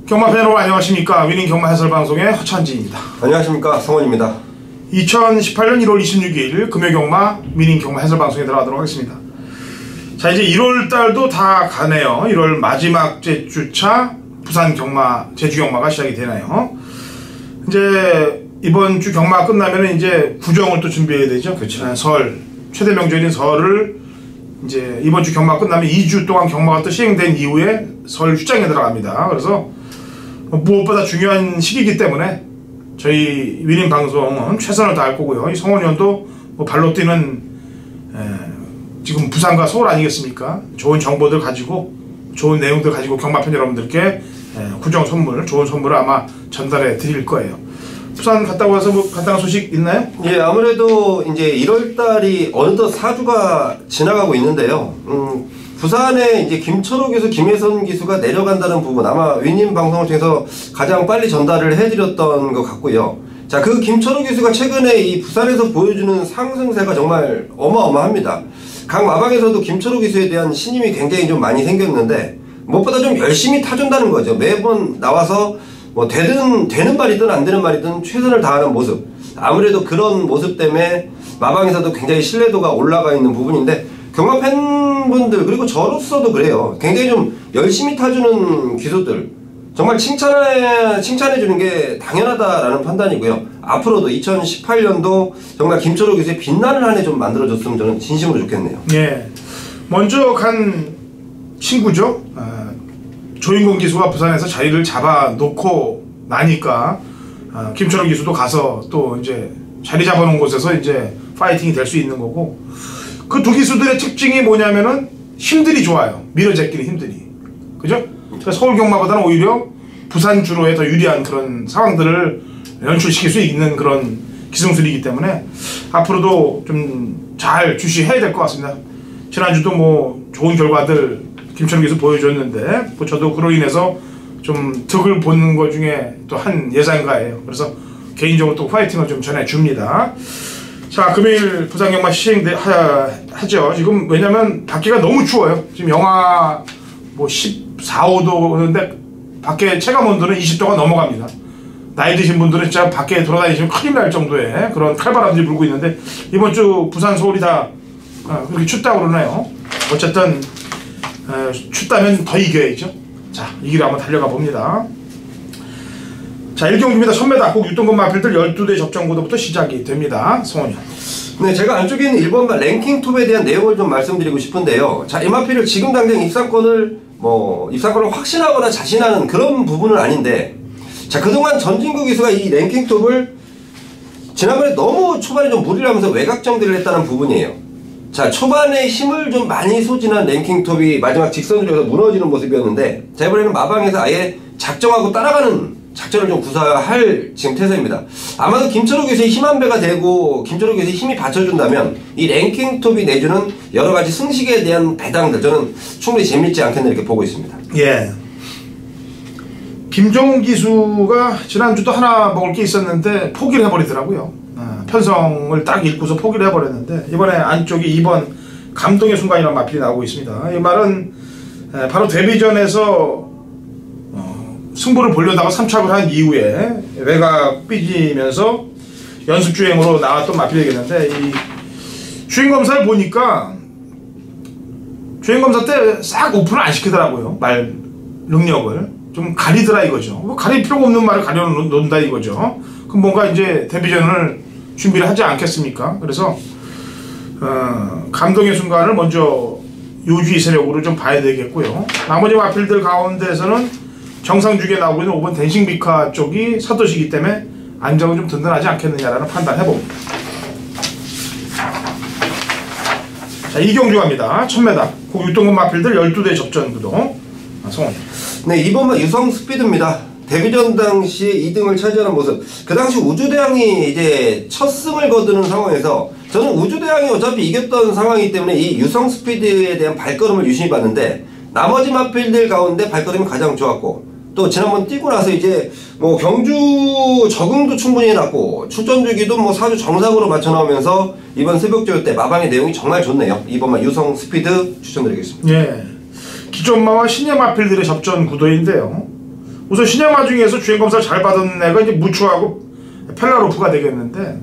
경마팬 여러분 안녕하십니까. 위닝 경마 해설 방송의 허찬지입니다. 안녕하십니까. 성원입니다. 2018년 1월 26일 금요경마 위닝 경마 해설 방송에 들어가도록 하겠습니다. 자, 이제 1월달도 다 가네요. 1월 마지막 주차 부산 경마 제주 경마가 시작이 되나요. 이제 이번 주 경마 끝나면 이제 구정을 또 준비해야 되죠. 그렇죠. 설 최대 명절인 설을 이제 이번 주 경마 끝나면 2주 동안 경마가 또 시행된 이후에 설 휴장에 들어갑니다. 그래서 무엇보다 중요한 시기이기 때문에 저희 위닝 방송은 최선을 다할 거고요. 이 성원 의원도 발로 뛰는 지금 부산과 서울 아니겠습니까? 좋은 정보들 가지고 좋은 내용들 가지고 경마팬 여러분들께 구정 선물, 좋은 선물을 아마 전달해 드릴 거예요. 부산 갔다 와서 뭐 간단한 소식 있나요? 예, 아무래도 이제 1월달이 어느덧 4주가 지나가고 있는데요. 부산에 이제 김철호 기수, 김혜선 기수가 내려간다는 부분 아마 위닝 방송을 통해서 가장 빨리 전달을 해드렸던 것 같고요. 자, 그 김철호 기수가 최근에 이 부산에서 보여주는 상승세가 정말 어마어마합니다. 각 마방에서도 김철호 기수에 대한 신임이 굉장히 좀 많이 생겼는데 무엇보다 좀 열심히 타준다는 거죠. 매번 나와서 뭐 되는 말이든 안 되는 말이든 최선을 다하는 모습. 아무래도 그런 모습 때문에 마방에서도 굉장히 신뢰도가 올라가 있는 부분인데 경마 팬분들 그리고 저로서도 그래요. 굉장히 좀 열심히 타주는 기수들 정말 칭찬해주는 게 당연하다라는 판단이고요. 앞으로도 2018년도 정말 김철호 기수의 빛나는 한 해 좀 만들어줬으면 저는 진심으로 좋겠네요. 예, 먼저 간 친구죠. 조인공 기수가 부산에서 자리를 잡아놓고 나니까 김철호 기수도 가서 또 이제 자리 잡아놓은 곳에서 이제 파이팅이 될 수 있는 거고, 그 두 기수들의 특징이 뭐냐면은 힘들이 좋아요. 밀어제끼는 힘들이. 그죠? 그러니까 서울 경마보다는 오히려 부산 주로에 더 유리한 그런 상황들을 연출시킬 수 있는 그런 기승술이기 때문에 앞으로도 좀 잘 주시해야 될 것 같습니다. 지난주도 뭐 좋은 결과들 김철호 기수 보여줬는데 저도 그로 인해서 좀 득을 보는 것 중에 또 한 예상가예요. 그래서 개인적으로 또 파이팅을 좀 전해줍니다. 자, 금요일 부산 경마 시행하죠. 지금 왜냐면 밖에가 너무 추워요. 지금 영하 뭐 14, 5도인데 밖에 체감 온도는 20도가 넘어갑니다. 나이 드신 분들은 진짜 밖에 돌아다니시면 큰일 날 정도의 그런 칼바람들이 불고 있는데 이번 주 부산, 서울이 다 그렇게 춥다고 그러네요. 어쨌든 춥다면 더 이겨야죠. 자, 이기로 한번 달려가 봅니다. 자, 1경주입니다. 1000m 꼭 유동급 마필들 12대 접전구도부터 시작이 됩니다. 성원이요. 네, 제가 안쪽에 있는 1번마 랭킹톱에 대한 내용을 좀 말씀드리고 싶은데요. 자, 이 마필을 지금 당장 입상권을 확신하거나 자신하는 그런 부분은 아닌데, 자, 그동안 전진구 기수가 이 랭킹톱을 지난번에 너무 초반에 좀 무리를 하면서 외곽 정리를 했다는 부분이에요. 자, 초반에 힘을 좀 많이 소진한 랭킹톱이 마지막 직선으로 해서 무너지는 모습이었는데, 자, 이번에는 마방에서 아예 작정하고 따라가는 작전을 좀 구사할 지금 태세입니다. 아마도 김철호 기수의 힘 한 배가 되고 김철호 기수의 힘이 받쳐준다면 이 랭킹톱이 내주는 여러가지 승식에 대한 배당들 저는 충분히 재밌지 않겠나 이렇게 보고 있습니다. 예. 김종훈 기수가 지난주도 하나 먹을 게 있었는데 포기를 해버리더라고요. 편성을 딱 읽고서 포기를 해버렸는데 이번에 안쪽에 2번 감동의 순간이라는 마필이 나오고 있습니다. 이 말은 바로 데뷔전에서 승부를 보려다가 3착을 한 이후에 외곽 삐지면서 연습주행으로 나왔던 마필이겠는데, 이 주행검사를 보니까 주행검사 때 싹 오픈을 안 시키더라고요. 말 능력을 좀 가리더라 이거죠. 가릴 필요가 없는 말을 가려놓는다 이거죠. 그럼 뭔가 이제 데뷔전을 준비를 하지 않겠습니까? 그래서 감동의 순간을 먼저 요주의 세력으로 좀 봐야 되겠고요. 나머지 마필들 가운데서는 정상주기에 나오고 있는 5번 댄싱비카 쪽이 사도시기 때문에 안정은 좀 든든하지 않겠느냐라는 판단을 해봅니다. 자, 2경주 갑니다. 1000m 그 유동급 마필들 12대 접전 구도. 성원. 네, 2번마 유성 스피드입니다. 데뷔전 당시에 2등을 차지하는 모습. 그 당시 우주대항이 이제 첫 승을 거두는 상황에서 저는 우주대항이 어차피 이겼던 상황이기 때문에 이 유성 스피드에 대한 발걸음을 유심히 봤는데 나머지 마필들 가운데 발걸음이 가장 좋았고, 또 지난번 뛰고 나서 이제 뭐 경주 적응도 충분히 해놨고 출전 주기도 뭐 4주 정상으로 맞춰 나오면서 이번 새벽조요 때 마방의 내용이 정말 좋네요. 2번마 유성 스피드 추천드리겠습니다. 예, 기존마와 신예 마필들의 접전 구도인데요. 우선 신야마 중에서 주행검사를 잘 받은 애가 이제 무추하고 펠라로프가 되겠는데,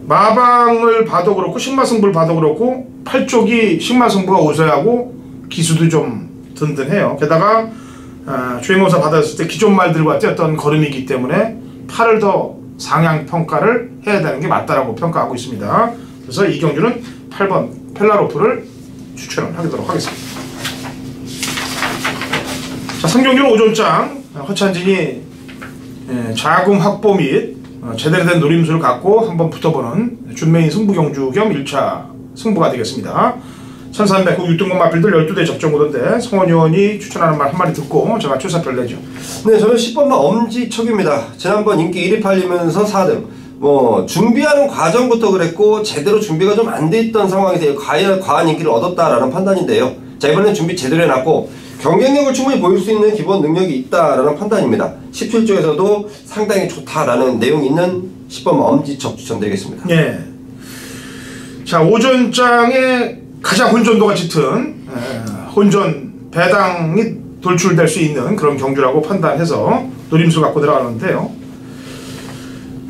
마방을 봐도 그렇고 식마승부를 봐도 그렇고 팔 쪽이 식마승부가 우세하고 기수도 좀 든든해요. 게다가 주행검사 받았을 때 기존 말들과 뛰었던 걸음이기 때문에 팔을 더 상향 평가를 해야 되는 게 맞다라고 평가하고 있습니다. 그래서 이 경주는 8번 펠라로프를 추천을 하도록 하겠습니다. 자, 3경주는 오존장 허찬진이 자금 확보 및 제대로 된 노림수를 갖고 한번 붙어보는 준메인 승부경주 겸 1차 승부가 되겠습니다. 1300 6등급 마필들 12대 접종구던데 성원 의원이 추천하는 말 한마디 듣고 제가 출사표를 내죠. 네, 저는 10번만 엄지척입니다. 지난번 인기 1위 팔리면서 4등. 준비하는 과정부터 그랬고 제대로 준비가 좀 안 돼 있던 상황에서 과한 인기를 얻었다라는 판단인데요. 자, 이번엔 준비 제대로 해놨고 경쟁력을 충분히 보일 수 있는 기본 능력이 있다라는 판단입니다. 17조에서도 상당히 좋다라는 내용이 있는 10번만 엄지척 추천드리겠습니다. 예. 자, 오전장에 가장 혼전도가 짙은 혼전 배당이 돌출될 수 있는 그런 경주라고 판단해서 노림수 갖고 들어가는데요.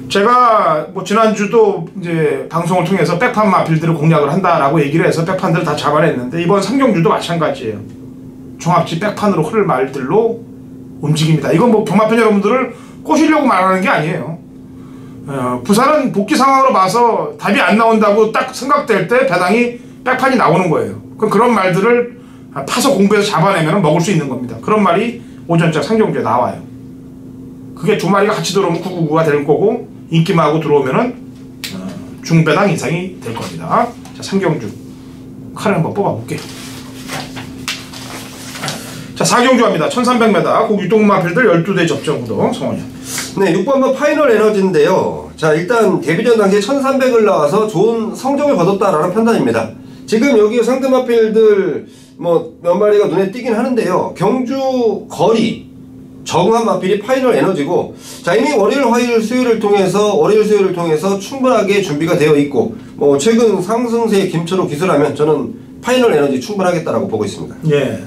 제가 뭐 지난주도 이제 방송을 통해서 백판 마필들을 공략을 한다라고 얘기를 해서 백판들을 다 잡아냈는데, 이번 3경주도 마찬가지예요. 종합지 백판으로 흐를 말들로 움직입니다. 이건 뭐 경마팬 여러분들을 꼬시려고 말하는 게 아니에요. 부산은 복귀 상황으로 봐서 답이 안 나온다고 딱 생각될 때 배당이 백판이 나오는 거예요. 그럼 그런 말들을 파서 공부해서 잡아내면 먹을 수 있는 겁니다. 그런 말이 오전장 3경주에 나와요. 그게 두 마리가 같이 들어오면 999가 될 거고, 인기마하고 들어오면은 중배당 인상이 될 겁니다. 자, 3경주 칼을 한번 뽑아볼게요. 자, 4경주 합니다. 1300m 국 6등급 마필들 12대 접전구도 성원이요. 네, 6번번 파이널 에너지인데요. 자, 일단 데뷔전 당시에 1300을 나와서 좋은 성적을 거뒀다라는 판단입니다. 지금 여기 상대 마필들 뭐 몇 마리가 눈에 띄긴 하는데요. 경주 거리 정한 마필이 파이널 에너지고, 자, 이미 월요일 화요일 수요일을 통해서 충분하게 준비가 되어 있고, 뭐 최근 상승세의 김철호 기수라면 저는 파이널 에너지 충분하겠다라고 보고 있습니다. 예.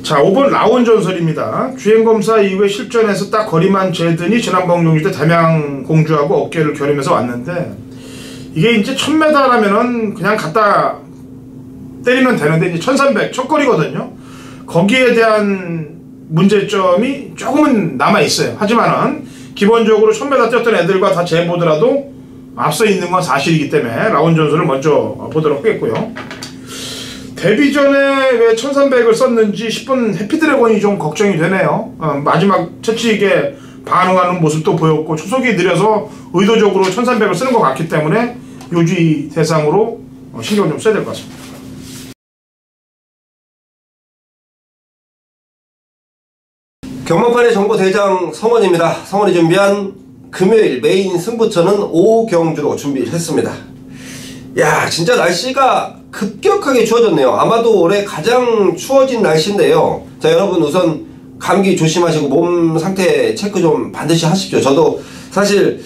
자, 5번 라온 전설입니다. 주행검사 이후에 실전에서 딱 거리만 재더니 지난번 경주 때 담양 공주하고 어깨를 겨루면서 왔는데, 이게 이제 1000m라면은 그냥 갖다 때리면 되는데 이제 1300 첫 거리거든요. 거기에 대한 문제점이 조금은 남아있어요. 하지만은 기본적으로 1000m 뛰었던 애들과 다 재보더라도 앞서 있는 건 사실이기 때문에 라온 전설을 먼저 보도록 하겠고요. 데뷔 전에 왜 1300을 썼는지 10번 해피드래곤이 좀 걱정이 되네요. 마지막 채찍에 반응하는 모습도 보였고 초속이 느려서 의도적으로 1300을 쓰는 것 같기 때문에 요지 대상으로 신경 좀 써야 될 것 같습니다. 경마판의 정보 대장 성원입니다. 성원이 준비한 금요일 메인 승부처는 5경주로 준비를 했습니다. 야, 진짜 날씨가 급격하게 추워졌네요. 아마도 올해 가장 추워진 날씨인데요. 자, 여러분 우선 감기 조심하시고 몸 상태 체크 좀 반드시 하십시오. 저도 사실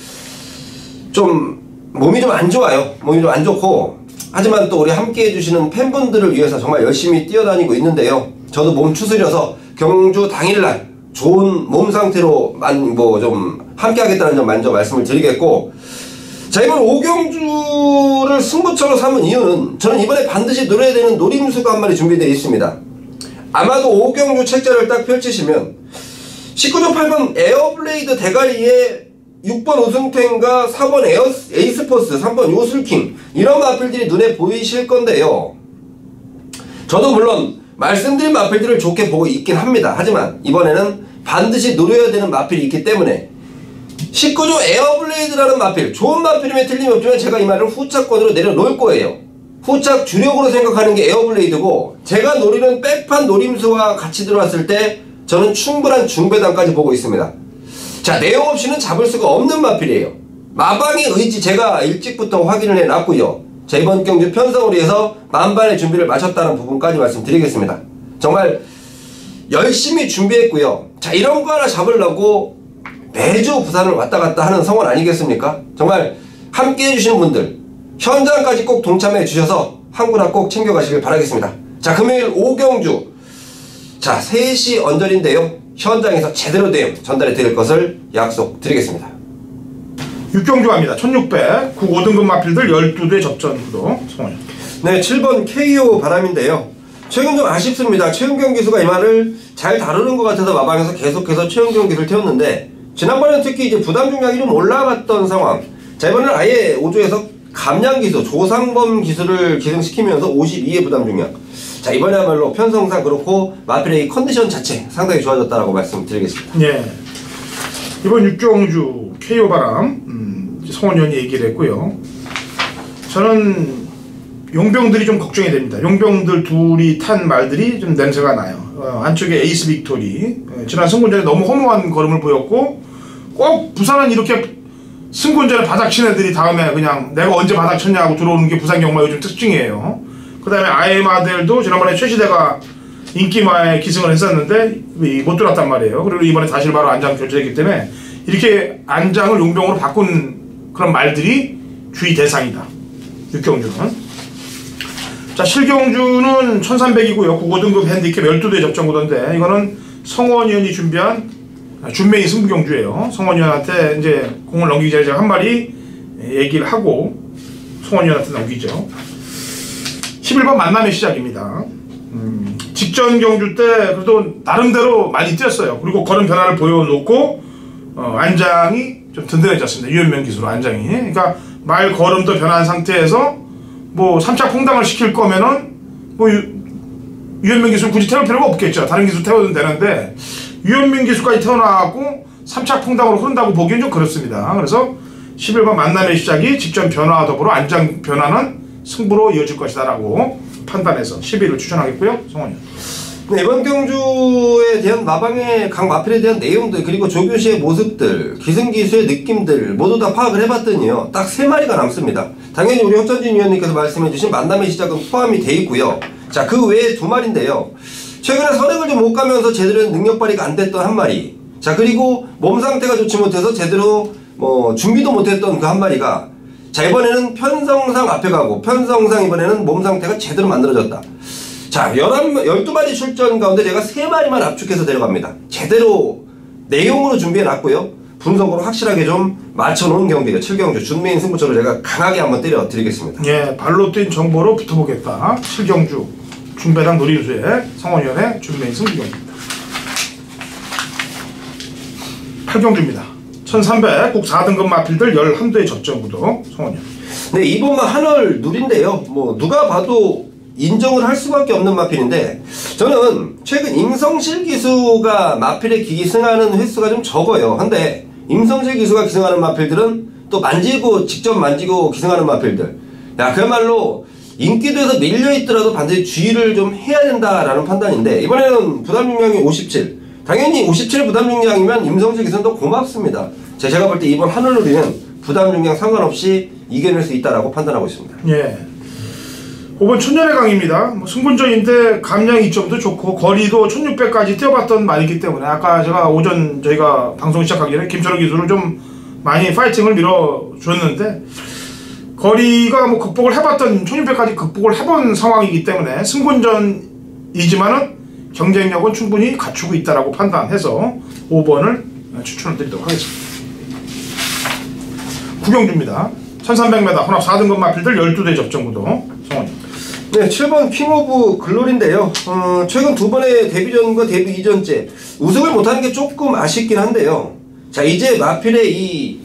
좀 몸이 좀 안 좋아요. 몸이 좀 안 좋고, 하지만 또 우리 함께 해주시는 팬분들을 위해서 정말 열심히 뛰어다니고 있는데요. 저도 몸 추스려서 경주 당일날 좋은 몸 상태로 뭐 좀 함께 하겠다는 점 먼저 말씀을 드리겠고, 자, 이번 5경주를 승부처로 삼은 이유는 저는 이번에 반드시 노려야 되는 노림수가 한 마리 준비되어 있습니다. 아마도 5경주 책자를 딱 펼치시면 19조 8번 에어블레이드 대가리에 6번 우승탱과 4번 에이스포스, 3번 요술킹, 이런 마필들이 눈에 보이실 건데요. 저도 물론 말씀드린 마필들을 좋게 보고 있긴 합니다. 하지만 이번에는 반드시 노려야 되는 마필이 있기 때문에 19조 에어블레이드라는 마필, 좋은 마필이면 틀림없지만 제가 이 말을 후착권으로 내려놓을 거예요. 후착 주력으로 생각하는 게 에어블레이드고, 제가 노리는 백판 노림수와 같이 들어왔을 때 저는 충분한 중배당까지 보고 있습니다. 자, 내용 없이는 잡을 수가 없는 마필이에요. 마방의 의지 제가 일찍부터 확인을 해놨고요. 자, 이번 경주 편성을 위해서 만반의 준비를 마쳤다는 부분까지 말씀드리겠습니다. 정말 열심히 준비했고요. 자, 이런 거 하나 잡으려고 매주 부산을 왔다 갔다 하는 성원 아니겠습니까? 정말 함께 해주시는 분들 현장까지 꼭 동참해 주셔서 한구나 꼭 챙겨가시길 바라겠습니다. 자, 금요일 5경주, 자, 3시 언저리인데요. 현장에서 제대로 된 전달이 될 것을 약속드리겠습니다. 6경주 갑니다. 1600 국 5등급 마필들 12대 접전 구도 성원이. 네, 7번 KO 바람인데요. 최근 좀 아쉽습니다. 최은경 기수가 이 말을 잘 다루는 것 같아서 마방에서 계속해서 최은경 기수를 태웠는데 지난번에는 특히 이제 부담 중량이 좀 올라갔던 상황. 자, 이번에는 아예 5조에서 감량 기수 조상범 기수를 기승시키면서 52의 부담 중량. 자, 이번에야말로 편성상 그렇고 마필의 컨디션 자체 상당히 좋아졌다라고 말씀드리겠습니다. 예. 이번 6경주 KO 바람 성원 의원이 얘기를 했고요. 저는 용병들이 좀 걱정이 됩니다. 용병들 둘이 탄 말들이 좀 냄새가 나요. 안쪽에 에이스 빅토리 지난 승군전에 너무 허무한 걸음을 보였고 꼭 부산은 이렇게 승군전에 바닥친 애들이 다음에 그냥 내가 언제 바닥쳤냐고 들어오는 게 부산 경마 요즘 특징이에요. 그 다음에 아이마들도 지난번에 최시대가 인기마에 기승을 했었는데 못 들어왔단 말이에요. 그리고 이번에 다시 바로 안장 결제됐기 때문에 이렇게 안장을 용병으로 바꾼 그런 말들이 주의 대상이다. 6경주는. 자, 7경주는 1300이고요. 9등급 핸디캡 12대 접전구던데 이거는 성원 의원이 준비한 준메이 승부경주예요. 성원 의원한테 이제 공을 넘기기 전에 제가 한 마리 얘기를 하고 성원 의원한테 넘기죠. 11번 만남의 시작입니다. 직전 경주 때 그래도 나름대로 많이 뛰었어요. 그리고 걸음 변화를 보여놓고 안장이 좀 든든해졌습니다. 유현명 기수로 안장이. 그러니까 말 걸음도 변한 상태에서 뭐 3차 퐁당을 시킬 거면은 뭐 유현명 기수 굳이 태울 필요가 없겠죠. 다른 기수 태워도 되는데 유현명 기수까지 태어나고 3차 퐁당으로 흐른다고 보기엔 좀 그렇습니다. 그래서 11번 만남의 시작이 직전 변화와 더불어 안장 변화는 승부로 이어질 것이다 라고 판단해서 11을 추천하겠고요. 성원이. 네, 이번 경주에 대한 마방의 각 마필에 대한 내용들 그리고 조교시의 모습들 기승기수의 느낌들 모두 다 파악을 해봤더니요 딱 3마리가 남습니다. 당연히 우리 혁전진 위원님께서 말씀해주신 만남의 시작은 포함이 돼 있고요. 자, 그 외에 2마리인데요 최근에 선행을 좀 못 가면서 제대로 능력 발휘가 안 됐던 한 마리. 자, 그리고 몸 상태가 좋지 못해서 제대로 준비도 못했던 그 한 마리가 자, 이번에는 편성상 앞에 가고 편성상 이번에는 몸 상태가 제대로 만들어졌다. 자, 12마리 출전 가운데 제가 3마리만 압축해서 데려갑니다. 제대로 내용으로 준비해놨고요. 분석으로 확실하게 좀 맞춰놓은 경기예요. 7경주 준메인 승부처를 제가 강하게 한번 때려드리겠습니다. 예, 발로 뛴 정보로 붙어보겠다. 7경주 중배당 노림수의 성원위원회 준메인 승부경기입니다. 8경주입니다. 1300 국 4등급 마필들 11대 접전구도 성원위원. 네, 이번만 한월 누린데요. 뭐 누가 봐도 인정을 할 수밖에 없는 마필인데 저는 최근 임성실 기수가 마필에 기승하는 횟수가 좀 적어요. 근데 임성실 기수가 기승하는 마필들은 또 직접 만지고 기승하는 마필들. 야, 그야말로 인기도에서 밀려있더라도 반드시 주의를 좀 해야 된다라는 판단인데 이번에는 부담 중량이 57. 당연히 57 부담 중량이면 임성실 기수는 더 고맙습니다. 제가 볼 때 이번 한올누리는 부담 중량 상관없이 이겨낼 수 있다라고 판단하고 있습니다. 예. 5번 천년의 강입니다. 뭐 승군전인데 감량 이점도 좋고 거리도 1600까지 뛰어봤던 말이기 때문에 아까 제가 오전 저희가 방송 시작하기 전에 김철호 기수를 좀 많이 파이팅을 밀어줬는데 거리가 뭐 극복을 해봤던 1600까지 극복을 해본 상황이기 때문에 승군전이지만은 경쟁력은 충분히 갖추고 있다라고 판단해서 5번을 추천을 드리도록 하겠습니다. 구경주입니다. 1300m 혼합 4등급 마필들 12대 접전구도 성원입니다. 네, 7번 킹 오브 글로리인데요. 최근 2번의 데뷔전과 데뷔 이전째 우승을 못하는 게 조금 아쉽긴 한데요. 자, 이제 마필의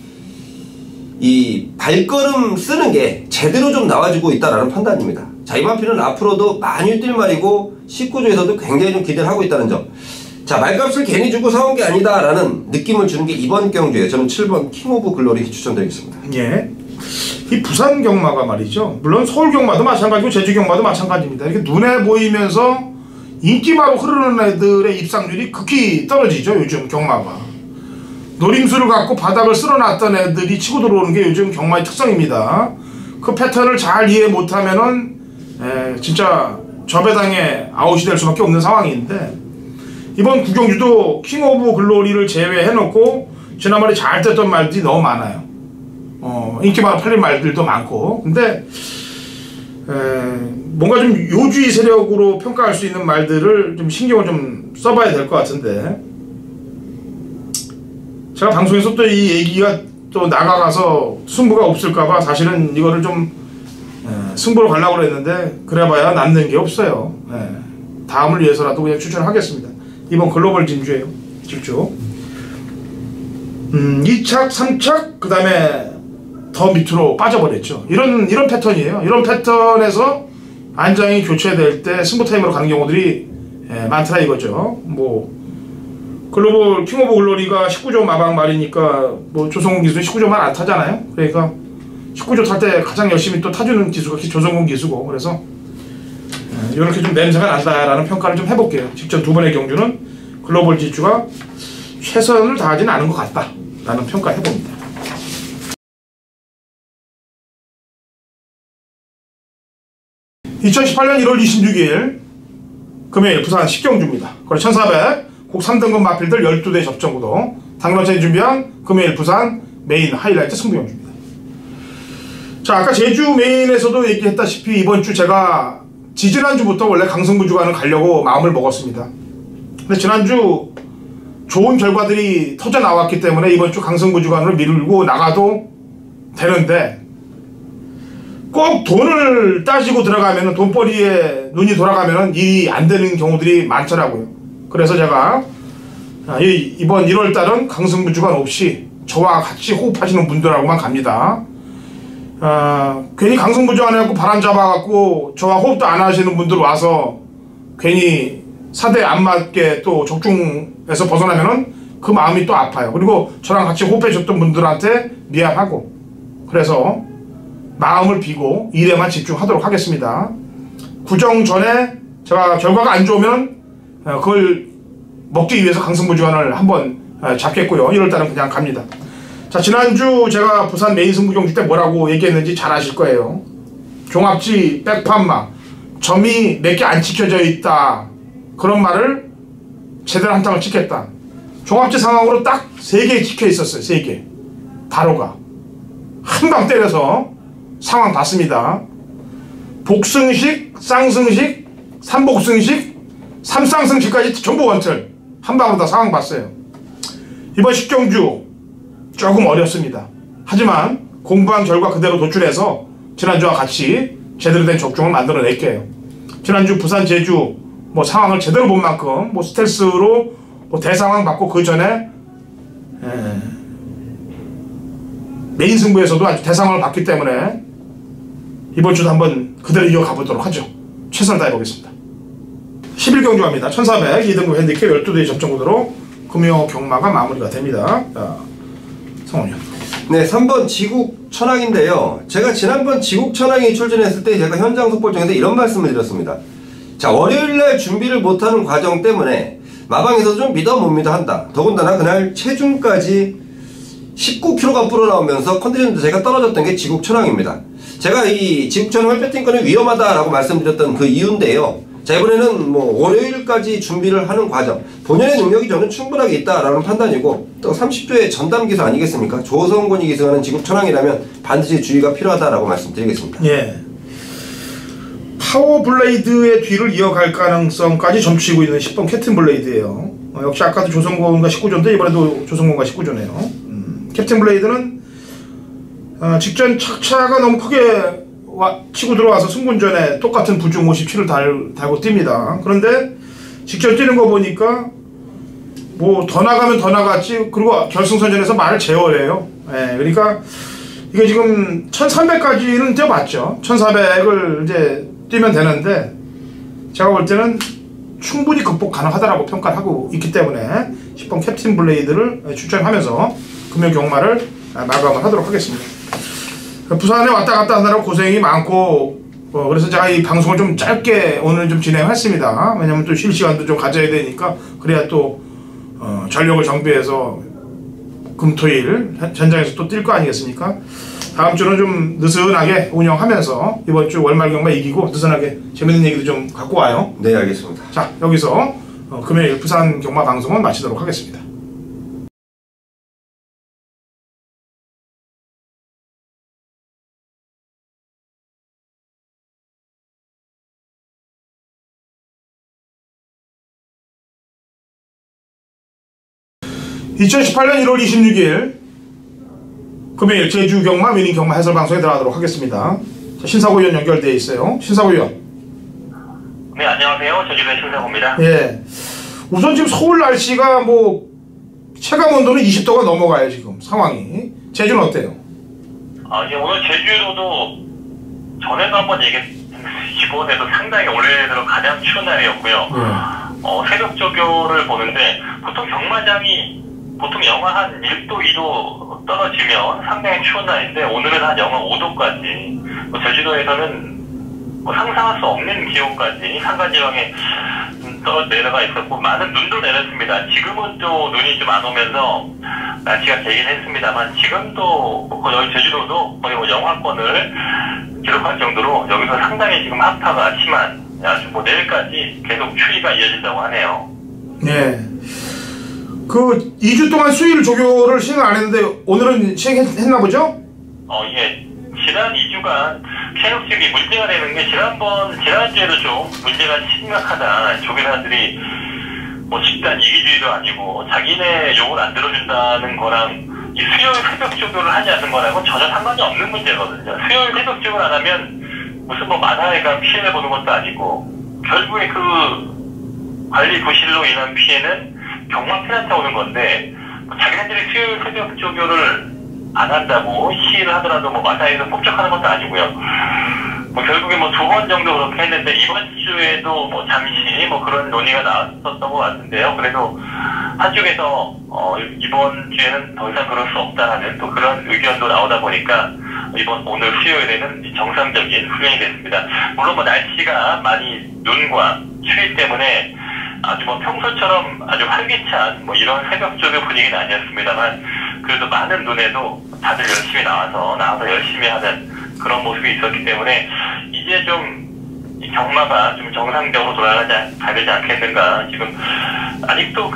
이 발걸음 쓰는 게 제대로 좀 나와주고 있다라는 판단입니다. 자, 이 마필은 앞으로도 많이 뛸 말이고 19조에서도 굉장히 좀 기대를 하고 있다는 점. 자, 말값을 괜히 주고 사온 게 아니다라는 느낌을 주는 게 이번 경주에 저는 7번 킹 오브 글로리 추천드리겠습니다. 예. 이 부산 경마가 말이죠. 물론 서울 경마도 마찬가지고 제주 경마도 마찬가지입니다. 이렇게 눈에 보이면서 인기마로 흐르는 애들의 입상률이 극히 떨어지죠. 요즘 경마가. 노림수를 갖고 바닥을 쓸어놨던 애들이 치고 들어오는 게 요즘 경마의 특성입니다. 그 패턴을 잘 이해 못하면은 진짜 저배당에 아웃이 될 수밖에 없는 상황인데 이번 구경주도 킹 오브 글로리를 제외해놓고 지난번에 잘 됐던 말들이 너무 많아요. 인기마로 팔린 말들도 많고 근데 뭔가 좀 요주의 세력으로 평가할 수 있는 말들을 좀 신경을 좀 써봐야 될 것 같은데 제가 방송에서 또 이 얘기가 또 나가가서 승부가 없을까봐 사실은 이거를 좀 승부로 가려고 그랬는데 그래봐야 남는 게 없어요. 다음을 위해서라도 그냥 추천하겠습니다. 이번 글로벌 진주예요. 질주. 2착, 3착, 그 다음에 더 밑으로 빠져버렸죠. 이런 패턴이에요. 이런 패턴에서 안장이 교체될 때 승부 타임으로 가는 경우들이 많더라 이거죠. 뭐 글로벌 킹 오브 글로리가 19조 마방 말이니까 뭐 조성공 기수는 19조만 안 타잖아요. 그러니까 19조 탈 때 가장 열심히 또 타주는 기수가 조성공 기수고, 그래서 이렇게 좀 냄새가 난다라는 평가를 좀 해볼게요. 직전 두 번의 경주는 글로벌 지주가 최선을 다하지는 않은 것 같다라는 평가 해봅니다. 2018년 1월 26일 금요일 부산 10경주입니다. 거리 1400, 곡 3등급 마필들 12대 접전구도 당일날짜에 준비한 금요일 부산 메인 하이라이트 승부경주입니다. 자, 아까 제주 메인에서도 얘기했다시피 이번 주 제가 지지난주부터 원래 강승부 주간을 가려고 마음을 먹었습니다. 근데 지난주 좋은 결과들이 터져 나왔기 때문에 이번 주 강승부 주간으로 밀고 나가도 되는데, 꼭 돈을 따지고 들어가면은 돈벌이에 눈이 돌아가면은 일이 안 되는 경우들이 많더라고요. 그래서 제가 이번 1월달은 강승부 주간 없이 저와 같이 호흡하시는 분들하고만 갑니다. 괜히 강승부 주간 해갖고 바람 잡아갖고 저와 호흡도 안 하시는 분들 와서 괜히 사대 안 맞게 또 적중에서 벗어나면은 그 마음이 또 아파요. 그리고 저랑 같이 호흡해줬던 분들한테 미안하고, 그래서 마음을 비고 일에만 집중하도록 하겠습니다. 구정 전에 제가 결과가 안 좋으면 그걸 먹기 위해서 강승부 주간을 한번 잡겠고요. 1월달은 그냥 갑니다. 자, 지난주 제가 부산 메인 승부 경기 때 뭐라고 얘기했는지 잘 아실 거예요. 종합지 백판마 점이 몇 개 안 지켜져 있다, 그런 말을 제대로 한 장을 찍겠다. 종합지 상황으로 딱 3개 찍혀 있었어요. 3개 바로가 한 방 때려서 상황 봤습니다. 복승식, 쌍승식, 삼복승식, 삼쌍승식까지 전부 원틀 한 방으로 다 상황 봤어요. 이번 10경주 조금 어렵습니다. 하지만 공부한 결과 그대로 도출해서 지난주와 같이 제대로 된 적중을 만들어낼게요. 지난주 부산 제주 뭐 상황을 제대로 본 만큼 뭐 스텔스로 뭐 대상황 받고 그 전에 메인 승부에서도 아주 대상황을 받기 때문에 이번 주도 한번 그대로 이어가 보도록 하죠. 최선을 다해보겠습니다. 11경주 갑니다. 1400 2등급 핸디캡 12대 접전구도로 금요 경마가 마무리가 됩니다. 자, 성원이요. 네, 3번 지국 천왕인데요. 제가 지난번 지국 천왕이 출전했을 때 제가 현장 속보 중에서 이런 말씀을 드렸습니다. 자, 월요일날 준비를 못하는 과정 때문에 마방에서 좀 믿어 못 믿어 한다. 더군다나 그날 체중까지 19kg가 불어나오면서 컨디션도 제가 떨어졌던 게 지국 천왕입니다. 제가 이 지국 천왕을 배팅 거는 위험하다라고 말씀드렸던 그 이유인데요. 자, 이번에는 뭐 월요일까지 준비를 하는 과정, 본연의 능력이 저는 충분하게 있다라는 판단이고, 또 30조의 전담 기수 아니겠습니까? 조성곤이 기수하는 지국 천왕이라면 반드시 주의가 필요하다라고 말씀드리겠습니다. 예. 파워블레이드의 뒤를 이어갈 가능성까지 점치고 있는 10번 캡틴 블레이드예요. 역시 아까도 조성곤과 19조인데 이번에도 조성곤과 19조네요. 캡틴 블레이드는 직전 착차가 너무 크게 치고 들어와서 승분전에 똑같은 부중 57을 달고 뜁니다. 그런데 직접 뛰는 거 보니까 뭐 더 나가면 더 나갔지, 그리고 결승선전에서 말을 제어해요. 예, 그러니까 이게 지금 1300까지는 뛰어봤죠. 1400을 이제 뛰면 되는데 제가 볼 때는 충분히 극복 가능하다라고 평가를 하고 있기 때문에 10번 캡틴 블레이드를 추천하면서 금요 경마를 마감을 하도록 하겠습니다. 부산에 왔다 갔다 하느라고 고생이 많고, 그래서 제가 이 방송을 좀 짧게 오늘 좀 진행했습니다. 왜냐면 또 쉴 시간도 좀 가져야 되니까, 그래야 또 전력을 정비해서 금토일 현장에서 또 뛸 거 아니겠습니까? 다음 주는 좀 느슨하게 운영하면서 이번 주 월말 경마 이기고 느슨하게 재밌는 얘기도 좀 갖고 와요. 네, 알겠습니다. 자, 여기서 금요일 부산 경마 방송은 마치도록 하겠습니다. 2018년 1월 26일 금요일 제주 경마 위닝 경마 해설 방송에 들어가도록 하겠습니다. 자, 신사고 의원 연결되어 있어요. 신사고 의원. 네, 안녕하세요. 제주도의 신사고입니다. 예. 우선 지금 서울 날씨가 뭐 체감 온도는 20도가 넘어가요 지금 상황이. 제주는 어때요? 이제 오늘 제주도도 전에도 한번 이번에도 상당히 올해 들어 가장 추운 날이었고요. 새벽 조교를 보는데 보통 경마장이 보통 영하 한 1도, 2도 떨어지면 상당히 추운 날인데 오늘은 한 영하 5도까지 제주도에서는 상상할 수 없는 기온까지 상가지방에 내려가 있었고 많은 눈도 내렸습니다. 지금은 또 눈이 좀 안 오면서 날씨가 개긴 했습니다만 지금도 여기 제주도도 거의 영하권을 기록할 정도로 여기서 상당히 지금 한파가 심한 아주 내일까지 계속 추위가 이어진다고 하네요. 네. 그 2주 동안 수요일 조교를 시행 안 했는데 오늘은 시행했나 보죠? 예. 지난 2주간 체육직이 문제가 되는 게 지난주에도 좀 문제가 심각하다. 조교사들이 집단 이기주의도 아니고 자기네 욕을 안 들어준다는 거랑 이 수요일 새벽 조교를 하지 않는 거랑은 전혀 상관이 없는 문제거든요. 수요일 새벽 조교를 안 하면 무슨 마다회가 피해를 보는 것도 아니고 결국에 그 관리 부실로 인한 피해는 경마팬한테 오는 건데 자기네들이 수요일 새벽 조교를 안 한다고 시위를 하더라도 마다에서 폭격하는 것도 아니고요. 결국에 2번 정도 그렇게 했는데 이번 주에도 잠시 그런 논의가 나왔었던 것 같은데요. 그래도 한쪽에서 이번 주에는 더 이상 그럴 수 없다는 또 그런 의견도 나오다 보니까 오늘 수요일에는 정상적인 훈련이 됐습니다. 물론 날씨가 많이 눈과 추위 때문에 아주 평소처럼 아주 활기찬 이런 새벽 조교 분위기는 아니었습니다만 그래도 많은 눈에도 다들 열심히 나와서 열심히 하는 그런 모습이 있었기 때문에 이제 좀 이 경마가 좀 정상적으로 가야 되지 않겠는가. 지금 아직도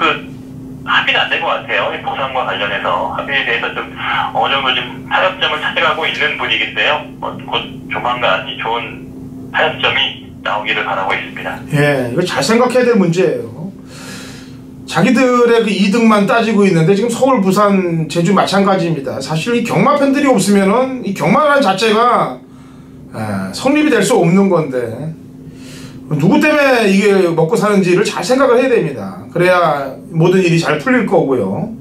합의는 안 된 것 같아요. 이 보상과 관련해서 합의에 대해서 좀 어느 정도 좀 타협점을 찾아가고 있는 분위기인데요. 곧 조만간 이 좋은 타협점이 나오기를 바라고 있습니다. 예, 이거 잘 생각해야 될 문제예요. 자기들의 그 이득만 따지고 있는데 지금 서울, 부산, 제주 마찬가지입니다. 사실 이 경마 팬들이 없으면은 이 경마라는 자체가 성립이 될 수 없는 건데 누구 때문에 이게 먹고 사는지를 잘 생각을 해야 됩니다. 그래야 모든 일이 잘 풀릴 거고요.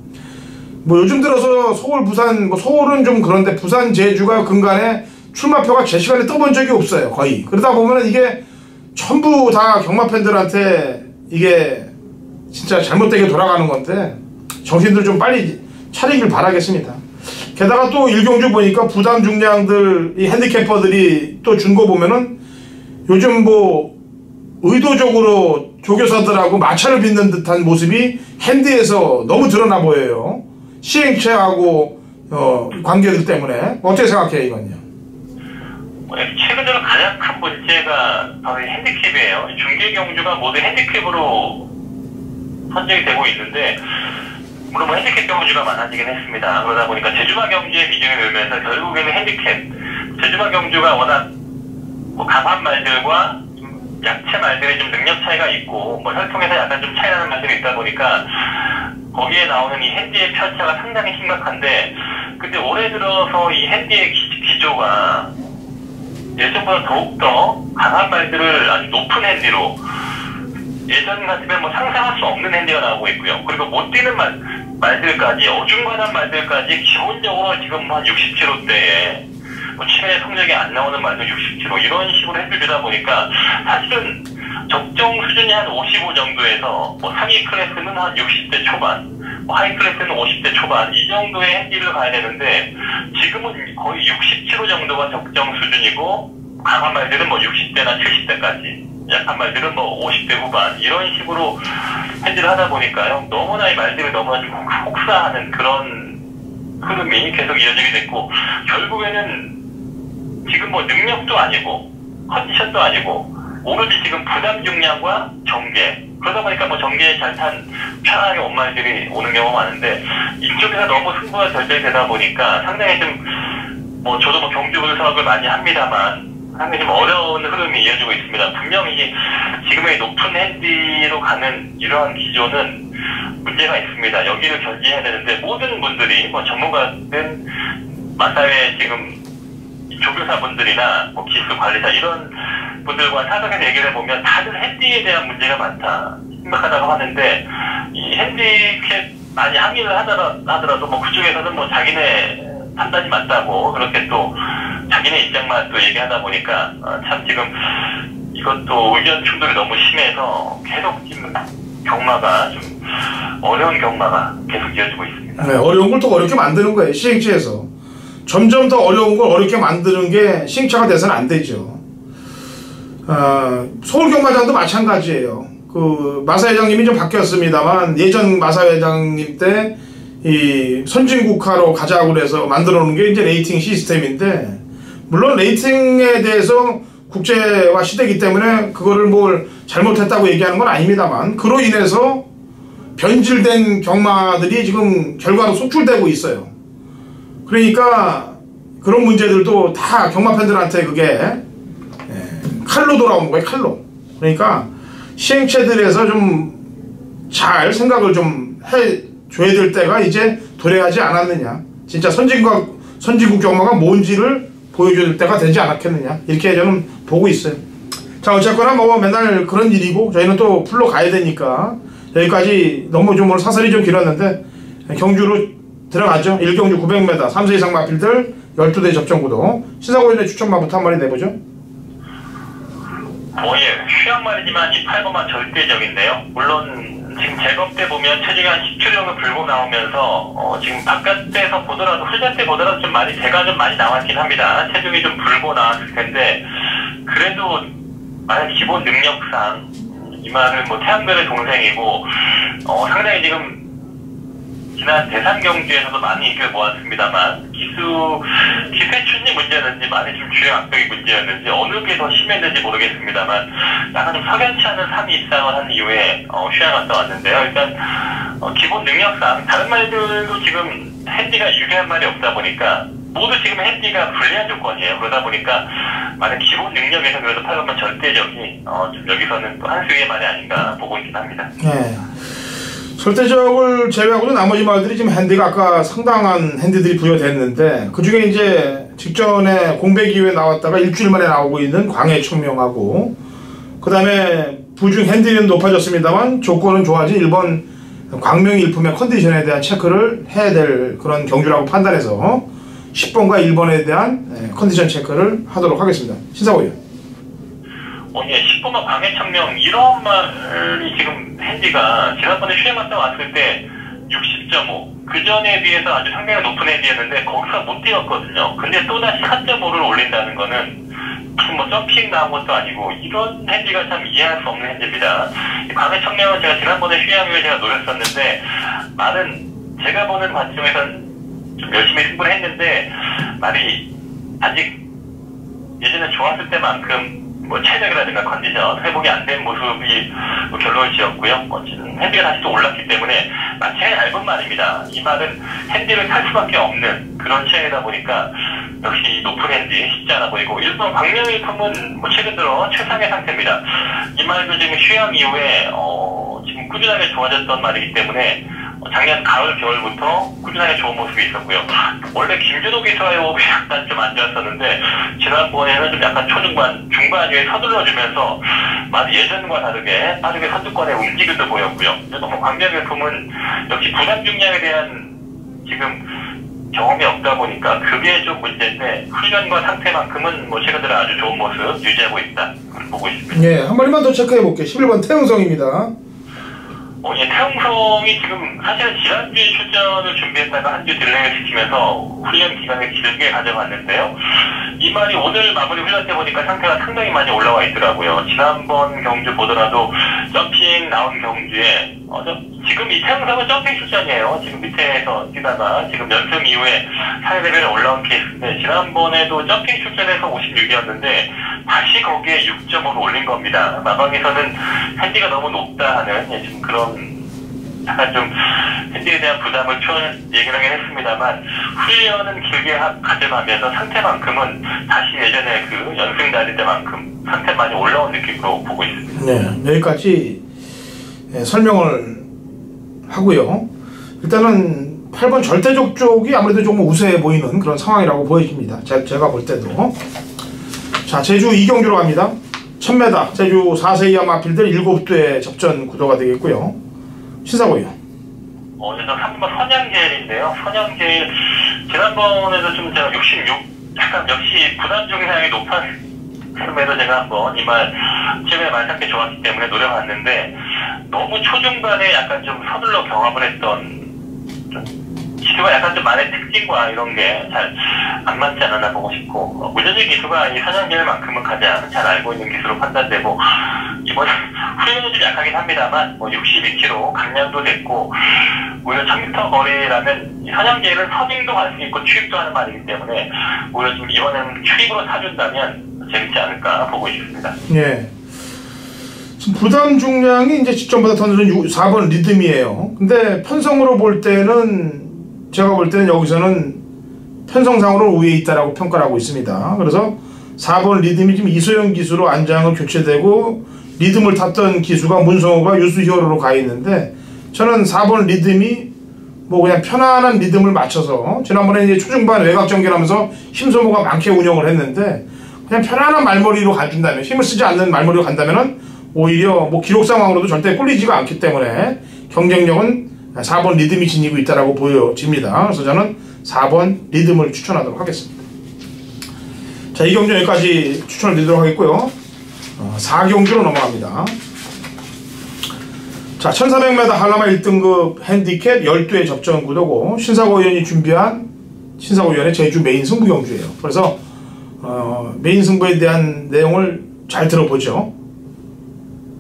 요즘 들어서 서울, 부산, 서울은 좀 그런데 부산, 제주가 근간에 출마표가 제 시간에 떠본 적이 없어요. 거의. 그러다 보면 이게 전부 다 경마 팬들한테 이게 진짜 잘못되게 돌아가는 건데 정신들 좀 빨리 차리길 바라겠습니다. 게다가 또 일경주 보니까 부담 중량들 이 핸디캐퍼들이 또 준 거 보면은 요즘 의도적으로 조교사들하고 마찰을 빚는 듯한 모습이 핸디에서 너무 드러나 보여요. 시행체하고 관계들 때문에. 어떻게 생각해요 이건요? 최근 들어 가장 큰 문제가 바로 핸디캡이에요. 중계 경주가 모두 핸디캡으로 선정이 되고 있는데 물론 핸디캡 경주가 많아지긴 했습니다. 그러다 보니까 제주마 경주의 비중이 늘면서 결국에는 핸디캡, 제주마 경주가 워낙 강한 말들과 약체 말들의 좀 능력 차이가 있고 혈통에서 약간 좀 차이 나는 말들이 있다 보니까 거기에 나오는 이 핸디의 편차가 상당히 심각한데 근데 올해 들어서 이 핸디의 기조가 예전보다 더욱더 강한 말들을 아주 높은 핸디로 예전 같으면 상상할 수 없는 핸디가 나오고 있고요. 그리고 못 뛰는 말들까지 어중간한 말들까지 기본적으로 지금 한 60kg대에 최근에 성적이 안 나오는 말들 60kg 이런 식으로 핸디를 주다 보니까 사실은 적정 수준이 한 55 정도에서 상위 클래스는 한 60대 초반 하이 클래스는 50대 초반 이 정도의 핸디를 가야 되는데 지금은 거의 60kg 정도가 적정 수준이고 강한 말들은 60대나 70대까지 약한 말들은 50대 후반 이런 식으로 핸디를 하다 보니까요 너무나 이 말들이 너무나 좀 혹사하는 그런 흐름이 계속 이어지게 됐고 결국에는 지금 능력도 아니고 컨디션도 아니고 오로지 지금 부담 중량과 정계 그러다 보니까 정계에 잘 탄 편하게 온 말들이 오는 경우가 많은데 이쪽에서 너무 승부가 결정되다 보니까 상당히 좀 저도 경주 분석을 많이 합니다만 상당히 좀 어려운 흐름이 이어지고 있습니다. 분명히 지금의 높은 핸디로 가는 이러한 기조는 문제가 있습니다. 여기를 견지해야 되는데 모든 분들이 뭐 전문가든 마사회 지금 조교사분들이나 뭐 기술 관리자 이런 분들과 사석에서 얘기를 해보면 다들 핸디에 대한 문제가 많다, 심각하다고 하는데 이 핸디캡 많이 항의를 하더라도 뭐 그쪽에서는 뭐 자기네 판단이 맞다고 그렇게 또 자기네 입장만 또 얘기하다 보니까 참 지금 이것도 의견 충돌이 너무 심해서 계속 지금 경마가 좀 어려운 경마가 계속 이어지고 있습니다. 네, 어려운 걸 더 어렵게 만드는 거예요. 시행체에서 점점 더 어려운 걸 어렵게 만드는 게 시행체가 돼서는 안 되죠. 서울경마장도 마찬가지예요. 그 마사회장님이 좀 바뀌었습니다만 예전 마사회장님 때 이 선진국화로 가자고 그래서 만들어 놓은 게 이제 레이팅 시스템인데, 물론 레이팅에 대해서 국제화 시대이기 때문에 그거를 뭘 잘못했다고 얘기하는 건 아닙니다만, 그로 인해서 변질된 경마들이 지금 결과로 속출되고 있어요. 그러니까 그런 문제들도 다 경마 팬들한테 그게 칼로 돌아오는 거예요. 칼로. 그러니까 시행체들에서 좀 잘 생각을 좀 해줘야 될 때가 이제 도래하지 않았느냐, 진짜 선진국 경마가 뭔지를 보여줘야 될 때가 되지 않았겠느냐, 이렇게 저는 보고 있어요. 자, 어쨌거나 뭐 맨날 그런 일이고 저희는 또 풀로 가야 되니까 여기까지 너무 좀 오늘 사설이 좀 길었는데 경주로 들어가죠. 1경주 900m 3세 이상 마필들 12대 접전구도 시사고인의 추천마부터 한 마리 내보죠. 휴양 말이지만 이 8번만 절대적인데요. 물론 지금 제법 때 보면 체중이 한 10kg 정도 불고 나오면서 지금 바깥에서 보더라도 훈련 때 보더라도 좀 많이 배가 좀 많이 나왔긴 합니다. 체중이 좀 불고 나왔을 텐데 그래도 만약 기본 능력상 이 말은 뭐 태양별의 동생이고 상당히 지금 지난 대산 경주에서도 많이 인기를 모았습니다만 기세 추진이 문제였는지 많이 좀 주행 악벽이 문제였는지 어느 게 더 심했는지 모르겠습니다만 약간 좀 석연치 않은 3위 입상을 한 이후에 휴양 갔다 왔는데요. 일단 기본 능력상 다른 말들도 지금 핸디가 유리한 말이 없다 보니까 모두 지금 핸디가 불리한 조건이에요. 그러다 보니까 만약 기본 능력에서 그래도 8번만 절대적이 좀 여기서는 또 한 수의 말이 아닌가 보고 있긴 합니다. 네. 절대적을 제외하고도 나머지 말들이 지금 핸디가 아까 상당한 핸디들이 부여됐는데, 그 중에 이제 직전에 공백 이후에 나왔다가 일주일 만에 나오고 있는 광해청명하고, 그 다음에 부중 핸디는 높아졌습니다만 조건은 좋아진 1번 광명이 일품의 컨디션에 대한 체크를 해야 될 그런 경주라고 판단해서 10번과 1번에 대한 컨디션 체크를 하도록 하겠습니다. 신사고요. 예, 10번만 광해청명 이런 말이 지금 핸디가 지난번에 휴양 갔다 왔을 때 60.5 그 전에 비해서 아주 상당히 높은 핸디였는데 거기서 못 뛰었거든요. 근데 또다시 4.5를 올린다는 거는 무슨 뭐 점핑 나온 것도 아니고 이런 핸디가 참 이해할 수 없는 핸디입니다. 광해청명은 제가 지난번에 휴양 후에 제가 노렸었는데 말은 제가 보는 관점에서는 좀 열심히 승부를 했는데 말이 아직 예전에 좋았을 때만큼 뭐 체력이라든가 컨디션 회복이 안 된 모습이 뭐 결론을 지었고요. 어쨌든 핸디가 다시 또 올랐기 때문에 제일 얇은 말입니다. 이 말은 핸디를 탈 수밖에 없는 그런 체형이다 보니까 역시 높은 핸디 쉽지 않아 보이고, 일본 광명일품은 뭐 최근 들어 최상의 상태입니다. 이 말도 지금 휴양 이후에 지금 꾸준하게 좋아졌던 말이기 때문에 작년 가을 겨울부터 꾸준하게 좋은 모습이 있었고요. 원래 김준호 기수와의 호흡이 약간 좀 안 좋았었는데 지난번에는 좀 약간 초중반 중반 이후에 서둘러주면서 많이 예전과 다르게 빠르게 선두권에 움직임도 보였고요. 너무 광명일품은 역시 부담 중량에 대한 지금 경험이 없다 보니까 그게 좀 문제인데 훈련과 상태만큼은 뭐 최근 들어 아주 좋은 모습 유지하고 있다 그걸 보고 있습니다. 네, 한 마리만 더 체크해 볼게요. 11번 태웅성입니다. 예, 태웅성이 지금 사실은 지난주에 출전을 준비했다가 한 주 딜레이를 시키면서 훈련 기간을 길게 가져갔는데요. 이 말이 오늘 마무리 훈련 때 보니까 상태가 상당히 많이 올라와 있더라고요. 지난번 경주 보더라도 점핑 나온 경주에 지금 이 태웅성은 점핑 출전이에요. 지금 밑에서 뛰다가 지금 연승 이후에 사회 레벨에 올라온 케이스인데 지난번에도 점핑 출전해서 56이었는데 다시 거기에 6.5로 올린 겁니다. 마방에서는 핸디가 너무 높다 하는 지금 그런 약간 좀 핸디에 대한 부담을 얘기를 하긴 했습니다만 훈련은 길게 가져가면서 상태만큼은 다시 예전에 그 연승 달릴 때만큼 상태 많이 올라온 느낌으로 보고 있습니다. 네, 여기까지 설명을 하고요. 일단은 8번 절대적 쪽이 아무래도 좀 우세해 보이는 그런 상황이라고 보여집니다. 제가 볼 때도. 자, 제주 2경주로 갑니다. 1000m 제주 4세 이하 마필들 7대 접전 구도가 되겠고요. 신사고요. 그래서 3번 선양제일인데요. 선양제일 지난번에도 좀 제가 66 약간 역시 부담 중량이 높았음에도 제가 한번 이말 최근에 말상태 좋았기 때문에 노려봤는데 너무 초중반에 약간 좀 서둘러 경합을 했던 기수가 약간 좀 말의 특징과 이런 게 잘 안 맞지 않았나 보고 싶고 무전지 기수가 이 선양제일만큼은 가장 잘 알고 있는 기수로 판단되고 이번 후륜은 좀 약하긴 합니다만 62km 감량도 됐고 오히려 1000m 거리라면 선양제일은 서빙도 갈 수 있고 추입도 하는 말이기 때문에 오히려 좀 이번에는 추입으로 타준다면 재밌지 않을까 보고 있습니다. 예. 지금 부담 중량이 이제 직전보다 더 늦은 4번 리듬이에요. 근데 편성으로 볼 때는 제가 볼 때는 여기서는 편성상으로 우위에 있다라고 평가를 하고 있습니다. 그래서 4번 리듬이 지금 이소영 기수로 안장을 교체되고 리듬을 탔던 기수가 문성호가 유수히어로로 가 있는데 저는 4번 리듬이 뭐 그냥 편안한 리듬을 맞춰서 지난번에 이제 초중반 외곽 전개하면서 힘소모가 많게 운영을 했는데 그냥 편안한 말머리로 가준다면 힘을 쓰지 않는 말머리로 간다면은 오히려 뭐 기록 상황으로도 절대 꿀리지가 않기 때문에 경쟁력은 4번 리듬이 지니고 있다라고 보여집니다. 그래서 저는 4번 리듬을 추천하도록 하겠습니다. 자, 이 경주 여기까지 추천을 드리도록 하겠고요. 4경주로 넘어갑니다. 자, 1400m 한라마 1등급 핸디캡 12회 접전 구도고 신사고 의원이 준비한 신사고 의원의 제주 메인 승부 경주예요. 그래서 메인 승부에 대한 내용을 잘 들어보죠.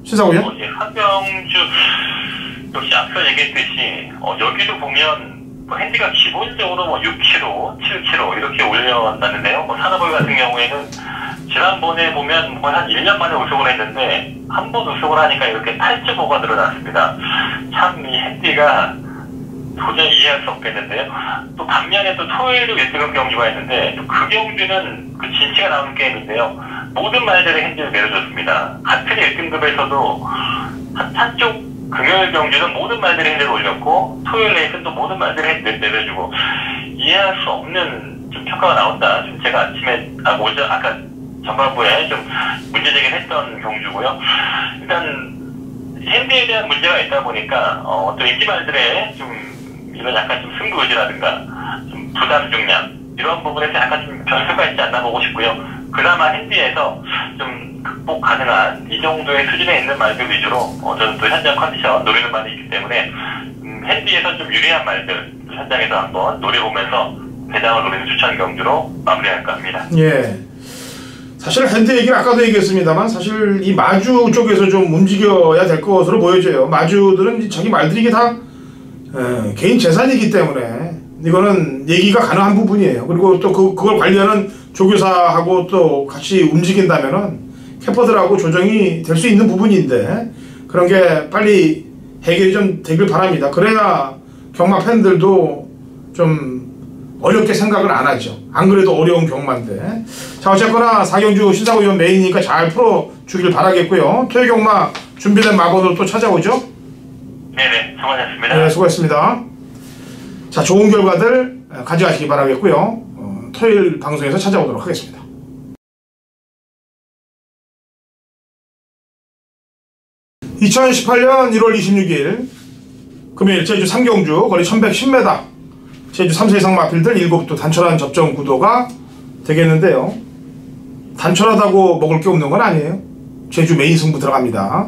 신사고 의원? 한경주 역시 앞서 얘기했듯이 여기도 보면 핸디가 기본적으로 6kg, 7kg 이렇게 올려놨는데요. 산업을 같은 경우에는 지난번에 보면 한 1년 만에 우승을 했는데 한 번 우승을 하니까 이렇게 8.5가 늘어났습니다. 참 이 핸디가 도저히 이해할 수 없겠는데요. 또 반면에 또 토요일도 1등급 경주가 있는데 그 경주는 그 진치가 나오는 게임인데요. 모든 말들의 핸디를 내려줬습니다. 같은 1등급에서도 한쪽 금요일 경주는 모든 말들의 핸디를 올렸고 토요일 레이스는 또 모든 말들의 핸디를 내려주고 이해할 수 없는 좀 평가가 나온다. 좀 제가 아침에 아까 전반부에 좀 문제 제기를 했던 경주고요. 일단 핸디에 대한 문제가 있다 보니까 또 인기말들의 좀 이런 약간 좀 승부 의지라든가 좀 부담 중량 이런 부분에서 약간 좀 변수가 있지 않나 보고 싶고요. 그나마 핸디에서 좀 극복 가능한 이 정도의 수준에 있는 말들 위주로 저는 또 현장 컨디션 노리는 말이 있기 때문에 핸디에서 좀 유리한 말들 현장에서 한번 노려보면서 배당을 노리는 추천 경주로 마무리할까 합니다. 예. 사실 핸디 얘기는 아까도 얘기했습니다만 사실 이 마주 쪽에서 좀 움직여야 될 것으로 보여져요. 마주들은 자기 말들이 이게 다 개인 재산이기 때문에 이거는 얘기가 가능한 부분이에요. 그리고 또 그걸 관리하는 조교사하고 또 같이 움직인다면은 캐퍼들하고 조정이 될 수 있는 부분인데 그런 게 빨리 해결이 좀 되길 바랍니다. 그래야 경마 팬들도 좀 어렵게 생각을 안 하죠. 안 그래도 어려운 경마인데. 자, 어쨌거나 4경주 신사고 의원 메인이니까 잘 풀어주길 바라겠고요. 토요 경마 준비된 마법으로 또 찾아오죠? 네네, 수고하셨습니다. 네, 수고했습니다. 자, 좋은 결과들 가져가시기 바라겠고요. 토요일 방송에서 찾아오도록 하겠습니다. (2018년 1월 26일) 금요일 제주 3경주 거리 1110m 제주 3세 이상 마필들 7도 단촐한 접전 구도가 되겠는데요. 단촐하다고 먹을 게 없는 건 아니에요. 제주 메인 승부 들어갑니다.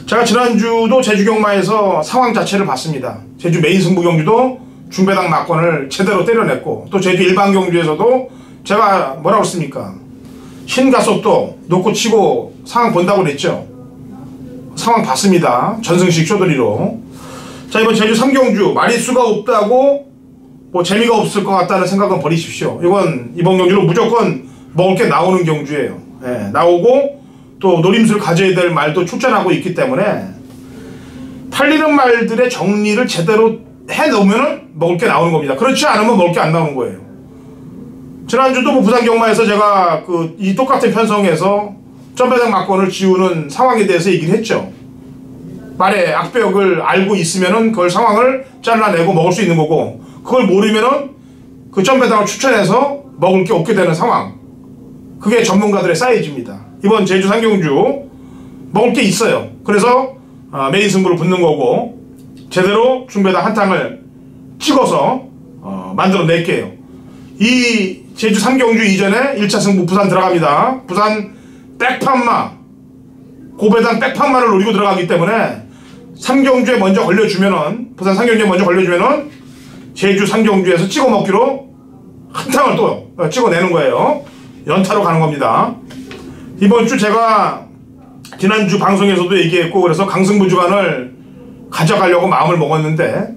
제가 지난주도 제주 경마에서 상황 자체를 봤습니다. 제주 메인 승부 경주도 중배당 막권을 제대로 때려냈고 또 제주 일반 경주에서도 제가 뭐라고 했습니까? 신가속도 놓고 치고 상황 본다고 그랬죠. 상황 봤습니다. 전승식 쇼돌이로. 자, 이번 제주 3경주 마리수가 없다고 뭐 재미가 없을 것 같다는 생각은 버리십시오. 이번 경주는 무조건 먹을 게 나오는 경주예요. 예, 나오고 또 노림수를 가져야 될 말도 출전하고 있기 때문에 팔리는 말들의 정리를 제대로 해놓으면 먹을 게 나오는 겁니다. 그렇지 않으면 먹을 게 안 나오는 거예요. 지난주도 뭐 부산경마에서 제가 이 똑같은 편성에서 점배당 막권을 지우는 상황에 대해서 얘기를 했죠. 말의 악벽을 알고 있으면은 그걸 상황을 잘라내고 먹을 수 있는 거고, 그걸 모르면은 그 점배당을 추천해서 먹을 게 없게 되는 상황. 그게 전문가들의 사이즈입니다. 이번 제주 상경주 먹을 게 있어요. 그래서 메인 승부를 붙는 거고, 제대로 중배당 한탕을 찍어서 만들어낼게요. 이 제주 상경주 이전에 1차 승부 부산 들어갑니다. 부산 백판마, 고배당 백판마를 노리고 들어가기 때문에 상경주에 먼저 걸려주면은, 부산 상경주에 먼저 걸려주면은 제주 상경주에서 찍어 먹기로 한탕을 또 찍어내는 거예요. 연타로 가는 겁니다. 이번 주 제가 지난주 방송에서도 얘기했고, 그래서 강승부 주간을 가져가려고 마음을 먹었는데,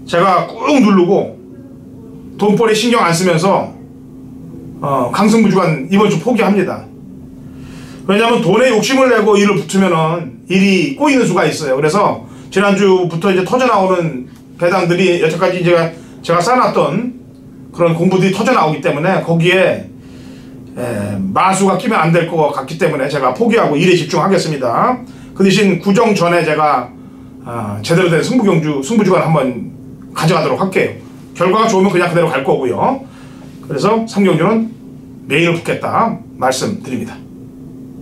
제가 꾹 누르고 돈벌이 신경 안 쓰면서 강승부 주간 이번 주 포기합니다. 왜냐하면 돈에 욕심을 내고 일을 붙으면은 일이 꼬이는 수가 있어요. 그래서 지난주부터 이제 터져나오는 배당들이 여태까지 제가 쌓아놨던 그런 공부들이 터져나오기 때문에 거기에 마수가 끼면 안 될 것 같기 때문에 제가 포기하고 일에 집중하겠습니다. 그 대신 구정 전에 제가 제대로 된 승부주간 한번 가져가도록 할게요. 결과가 좋으면 그냥 그대로 갈 거고요. 그래서 상경주는 메인을 붙겠다 말씀드립니다.